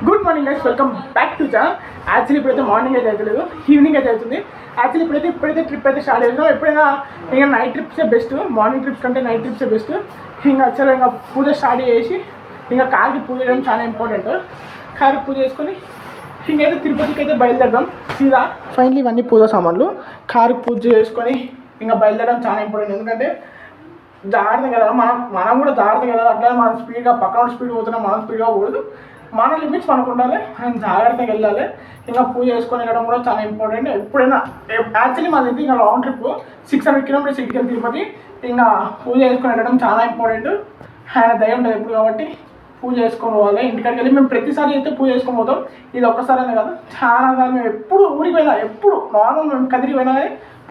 Good morning guys, welcome back to channel. Actually ఇప్పుడైతే morning అయితే అవుతలేదు, ఈవినింగ్ అయితే అవుతుంది. యాక్చువల్లీ ఇప్పుడైతే ట్రిప్ అయితే స్టార్ట్ చేస్తాం. ఎప్పుడైనా ఇంకా నైట్ ట్రిప్సే బెస్ట్, మార్నింగ్ ట్రిప్స్ కంటే నైట్ ట్రిప్సే బెస్ట్. ఇంకా యాక్చువల్గా ఇంకా పూజ స్టార్ట్ చేసి ఇంకా కార్కి పూజ చేయడం చాలా ఇంపార్టెంట్. కార్కి పూజ చేసుకొని ఇంకైతే తిరుపతికి అయితే బయలుదేరదాం సీదా. ఫైనల్లీ ఇవన్నీ పూజ సామాన్లు, కార్కి పూజ చేసుకొని ఇంకా బయలుదేరడం చాలా ఇంపార్టెంట్. ఎందుకంటే జాగ్రత్తగా కదా, మనం కూడా జాగ్రత్తగా కదా. అట్లా మనం స్పీడ్గా పక్కన స్పీడ్ పోతున్నాం, మనం స్పీడ్గా పోదు. మన లిమిట్స్ మనకు ఉండాలి అండ్ జాగ్రత్తగా వెళ్ళాలి. ఇంకా పూజ చేసుకొని వెళ్ళడం కూడా చాలా ఇంపార్టెంట్. ఎప్పుడైనా యాక్చువల్లీ మాది ఇంకా లాంగ్ ట్రిప్ 600 కిలోమీటర్స్ ఇటుకెళ్ళి తిరుపతి. ఇంకా పూజ చేసుకొని వెళ్ళడం చాలా ఇంపార్టెంట్. ఆయన దయ ఉంటుంది ఎప్పుడు కాబట్టి పూజ చేసుకొని పోవాలి. ఇంటికాడికి వెళ్ళి మేము ప్రతిసారి అయితే పూజ చేసుకొని పోతాం. ఇది ఒక్కసారి అనే కదా, చాలా సార్లు మేము ఎప్పుడు ఊరికి పోయినా, ఎప్పుడు నార్మల్ మేము కదిరి పోయినా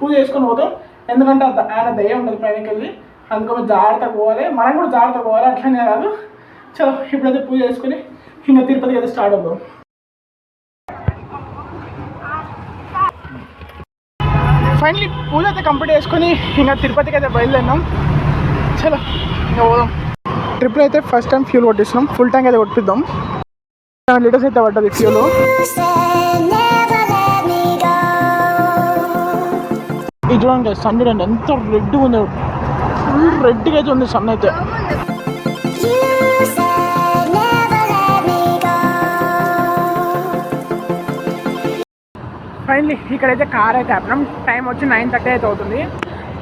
పూజ చేసుకొని పోతాం. ఎందుకంటే ఆయన దయ ఉంటుంది పైనకి వెళ్ళి. అందుకని జాగ్రత్తగా పోవాలి, మనం కూడా జాగ్రత్తగా పోవాలి. అట్లనే కాదు. చలో ఇప్పుడైతే పూజ చేసుకుని ఇంకా తిరుపతికి అయితే స్టార్ట్ అవుతాం. ఫైనలీ పూజ అయితే కంప్లీట్ చేసుకొని ఇంకా తిరుపతికి అయితే బయలుదేరినాం. చలో ఇంకా పోదాం. ట్రిప్లో అయితే ఫస్ట్ టైం ఫ్యూల్ కొట్టిస్తున్నాం. ఫుల్ ట్యాంక్ అయితే కొట్టిద్దాం. 7 లీటర్స్ అయితే పడ్డది ఫ్యూల్. ఇది చూడండి సన్ చూడండి ఎంత రెడ్గా ఉంది, ఫుల్ రెడ్గా అయితే ఉంది సన్ అయితే. ఫైనలీ ఇక్కడైతే కార్ అయితే ఆపినాం. టైం వచ్చి 9:30 అయితే అవుతుంది.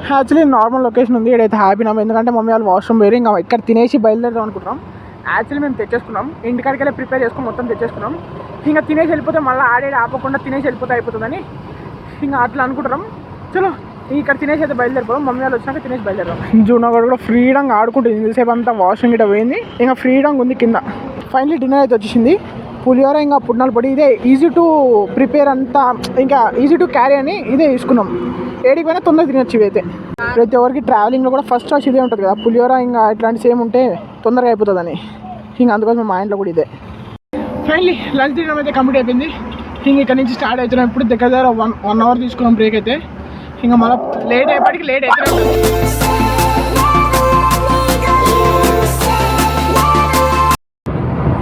యాక్చువల్లీ నార్మల్ లొకేషన్ ఉంది, ఇక్కడైతే ఆపినాం. ఎందుకంటే మమ్మీ వాళ్ళు వాష్రూమ్ వేరు, ఇంకా ఇక్కడ తినేసి బయలుదేరదాం అనుకుంటున్నాం. యాక్చువల్లీ మేము తెచ్చేసుకున్నాం, ఇంటికాడికి వెళ్ళి ప్రిపేర్ చేసుకుని మొత్తం తెచ్చేసుకున్నాం. ఇంకా తినేసి వెళ్ళిపోతే మళ్ళీ ఆడేది ఆపకుండా తినేసి వెళ్ళిపోతే అయిపోతుందని ఇంకా అట్లా అనుకుంటున్నాం. చలో ఇక్కడ తినేసి అయితే బయలుదేరిపోదాం. మమ్మీ వాళ్ళు వచ్చినాక తినేసి బయలుదేరాం. జూనాగఢ్ కూడా ఫ్రీడంగా ఆడుకుంటుంది. ఇంతసేపు అంతా వాషింగ్ గిట్ట పోయింది, ఇంకా ఫ్రీడంగా ఉంది కింద. ఫైనలీ డిన్నర్ అయితే వచ్చేసింది. పులిహోర ఇంకా పుట్నాల పొడి. ఇదే ఈజీ టు ప్రిపేర్, అంతా ఇంకా ఈజీ టు క్యారీ అని ఇదే తీసుకున్నాం. ఏడికి పోయినా తొందరగా తినొచ్చు ఇవైతే. ప్రతి ఒక్కరికి ట్రావెలింగ్లో కూడా ఫస్ట్ చాయిస్ ఇదే ఉంటుంది కదా, పులిహోర ఇంకా ఇట్లాంటి సేమ్ ఉంటే తొందరగా అయిపోతుందని. ఇంకా అందుకోసం మా ఇంట్లో కూడా ఇదే. ఫైనలీ లంచ్ తినడం అయితే కంప్లీట్ అయిపోయింది. ఇంక ఇక్కడ నుంచి స్టార్ట్ అవుతున్నాం. ఇప్పుడు దగ్గర 1 అవర్ తీసుకున్నాం బ్రేక్ అయితే. ఇంకా మళ్ళీ లేట్ అయ్యేపటికి లేట్ అవుతుంది.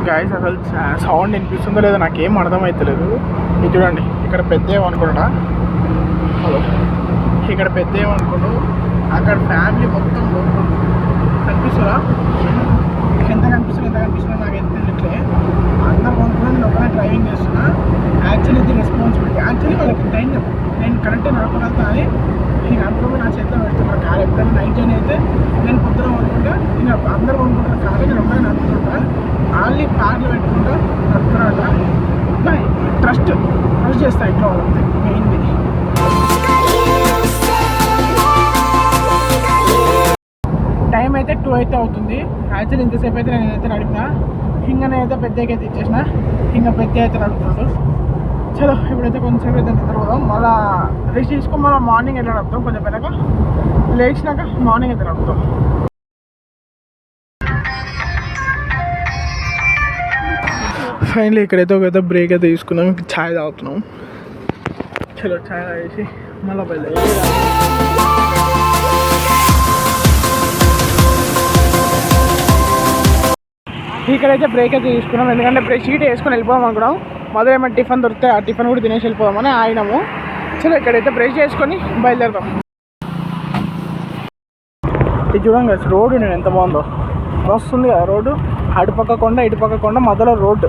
గాయస్ అసలు సౌండ్ వినిపిస్తుందో లేదో నాకేం అర్థమవుతలేదు. ఇది చూడండి, ఇక్కడ పెద్ద ఏమనుకుంటా, హలో ఇక్కడ పెద్ద ఏమనుకోండు, అక్కడ ఫ్యామిలీ మొత్తం కనిపిస్తుందా? ఎంత కనిపిస్తుందో నాకు ఎంత తెలియట్లే. అందరూ కొనుక్కుని నేను ఒకనే డ్రైవింగ్ చేస్తున్నా. యాక్చువల్లీ ఇది రెస్పాన్సిబిలిటీ. యాక్చువల్లీ వాళ్ళకి టైం నేను కరెక్ట్గా నడపగలుగుతా అని నేను అనుకోని నా చేతిలో పెడుతున్నా. కార్ ఎప్పుడైనా నైట్ జర్నీ అయితే నేను పొద్దున కొనుక్కుంటా, ఇంకా అందరూ కొనుక్కుంటారు కారు, నేను ఒకనే నడుపుకుంటా. ఆన్లీ కార్లు పెట్టుకుంటా నడుపుతున్నా. ట్రస్ట్ చేస్తా ఇంట్లో వాళ్ళంతే మెయిన్ది. టైం అయితే 2 అయితే అవుతుంది. యాక్చువల్లీ ఇంతసేపు అయితే నేనైతే నడిపినా. ఇంకా నేనైతే పెద్దగా అయితే ఇచ్చేసిన, ఇంకా పెద్ద అయితే నడుపుతున్నాడు. చలో ఇప్పుడైతే కొంచెంసేపు అయితే నిద్రపోదాం. మళ్ళీ రెస్ట్ తీసుకొని మళ్ళీ మార్నింగ్ అయితే నడుపుతాం. కొంచెం పెద్దగా లేచినాక మార్నింగ్ అయితే నడుపుతాం. ఫైనలీ ఇక్కడైతే ఒక బ్రేక్ అయితే తీసుకున్నాం. ఛాయ్ తాగుతున్నాం. చలో ఛాయ్ తాగేసి మళ్ళీ బయలుదేరి. ఇక్కడైతే బ్రేక్ అయితే తీసుకున్నాం. ఎందుకంటే బ్రేక్ షీట్ వేసుకొని వెళ్ళిపోదాం అనుకున్నాం. మొదలు ఏమైనా టిఫిన్ దొరికితే ఆ టిఫిన్ కూడా తినేసి వెళ్ళిపోదామని ఆగినాము. చలో ఇక్కడైతే బ్రేక్ చేసుకొని బయలుదేరుతాం. ఇది చూడండి కదా రోడ్డు నేను ఎంత బాగుందో, వస్తుంది కదా రోడ్డు. అటుపక్క కొండ ఇటుపక్క కొండ, మధ్యలో రోడ్డు.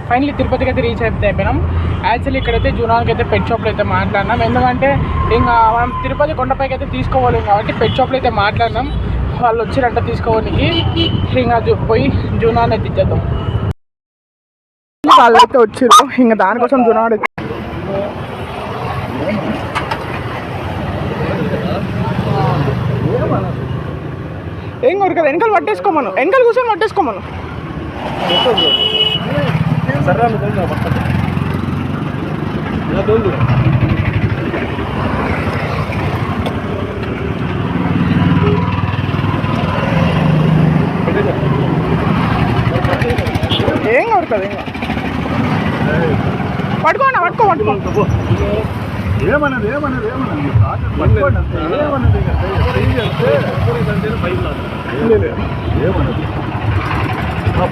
ఫైనలీ తిరుపతికి అయితే రీచ్ అయిపోయినాం. యాక్చువల్లీ ఇక్కడైతే జూనాగఢ్కి అయితే పెట్ షాప్లో అయితే మాట్లాడినాం. ఎందుకంటే ఇంకా మనం తిరుపతి కొండపైకి అయితే తీసుకోవాలి కాబట్టి పెట్ షాప్లో అయితే మాట్లాడినాం. వాళ్ళు వచ్చిరంట తీసుకోవడానికి. ఇంకా పోయి జూనాగఢ్ అయితే ఇచ్చేద్దాం. వాళ్ళు అయితే వచ్చారు, ఇంకా దానికోసం జూనాగఢ్ ఏం కోరు కదా. వెనకాల పట్టేసుకోమను, వెనకాల కూర్చొని పట్టేసుకోమను. ఏం కోరు కదా, ఇంకా పట్టుకోండి, పట్టుకో. ఏమన్నది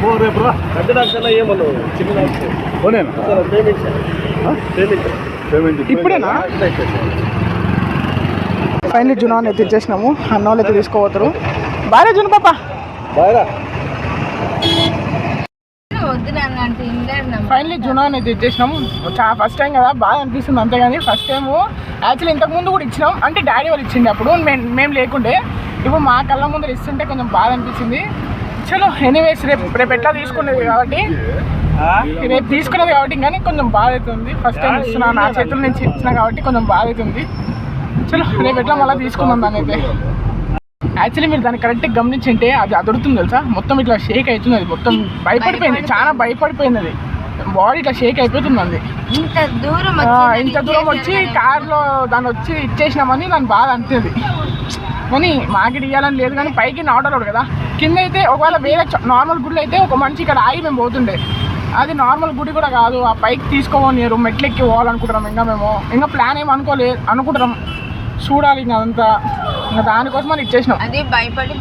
పో రేపు రా పెద్ద డాక్టర్ ఏమన్నావు చిన్న డాక్టర్ పోనేనా పేమెంట్ ఇప్పుడేనా ఫైనలీ జునాన్ అయితే ఇచ్చేసినాము. అన్న వాళ్ళు అయితే తీసుకోపోతారు. బాగా జును పాప బాగా ఫైనలీ జునాన్ అయితే ఇచ్చేసినాము. ఫస్ట్ టైం కదా బాగా అనిపిస్తుంది అంతేగాని ఫస్ట్ టైము యాక్చువల్లీ ఇంతకుముందు కూడా ఇచ్చినాం. అంటే డాడీ వాళ్ళు ఇచ్చిండే అప్పుడు మేము లేకుండే. ఇప్పుడు మా కళ్ళ ముందు ఇస్తుంటే కొంచెం బాగా అనిపించింది. చలో ఎనీవేస్ రేపు ఎట్లా తీసుకునేది కాబట్టి రేపు తీసుకునేది కాబట్టి కానీ కొంచెం బాధ అవుతుంది. ఫస్ట్ టైం ఇస్తున్నా, నా చేతుల నుంచి ఇచ్చినా కాబట్టి కొంచెం బాధ అవుతుంది. చలో రేపు ఎట్లా మళ్ళీ తీసుకుందాం దాని అయితే. యాక్చువల్లీ మీరు దాన్ని కరెక్ట్గా గమనించింటే అది అదురుతుంది తెలుసా, మొత్తం ఇట్లా షేక్ అవుతుంది. అది మొత్తం భయపడిపోయింది, చాలా భయపడిపోయింది. అది బాడీ ఇట్లా షేక్ అయిపోతుంది. అది ఇంత దూరం వచ్చి కార్లో దాన్ని వచ్చి ఇచ్చేసినామని దాని బాధ అంతేది. కానీ మాకి ఇవ్వాలని లేదు కానీ పైకి ఆటోలోడు కదా. కింద అయితే ఒకవేళ వేరే నార్మల్ గుడిలో అయితే ఒక మనిషి ఇక్కడ ఆగి మేము పోతుండే. అది నార్మల్ గుడి కూడా కాదు, ఆ పైకి తీసుకోవనియరు, మెట్లెక్కి పోవాలనుకుంటున్నాం. ఇంకా ప్లాన్ ఏమి అనుకుంటున్నాం, చూడాలి ఇంకా అదంతా. ఇంకా దానికోసం అని ఇచ్చేసినాం. అది భయపడి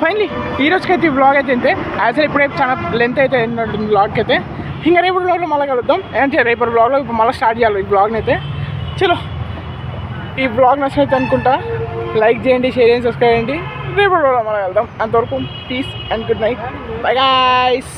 ఫైనలీ ఈ రోజుకైతే ఈ బ్లాగ్ అయితే అంతే. యాక్చువల్లీ ఇప్పుడైతే చాలా లెంత్ అయితే అయినట్టుంది బ్లాగ్కి అయితే. ఇంకా రేపు బ్లాగ్లో మళ్ళీ కలుద్దాం. అంటే రేపు బ్లాగ్లో ఇప్పుడు మళ్ళీ స్టార్ట్ చేయాలి ఈ బ్లాగ్ని అయితే. చలో ఈ బ్లాగ్ నచ్చినైతే అనుకుంటా. లైక్ చేయండి, షేర్ చేయండి, సబ్స్క్రైబ్ చేయండి. రేపు బ్లాగ్లో మళ్ళీ కలుద్దాం. అంతవరకు peace and good night. Bye guys.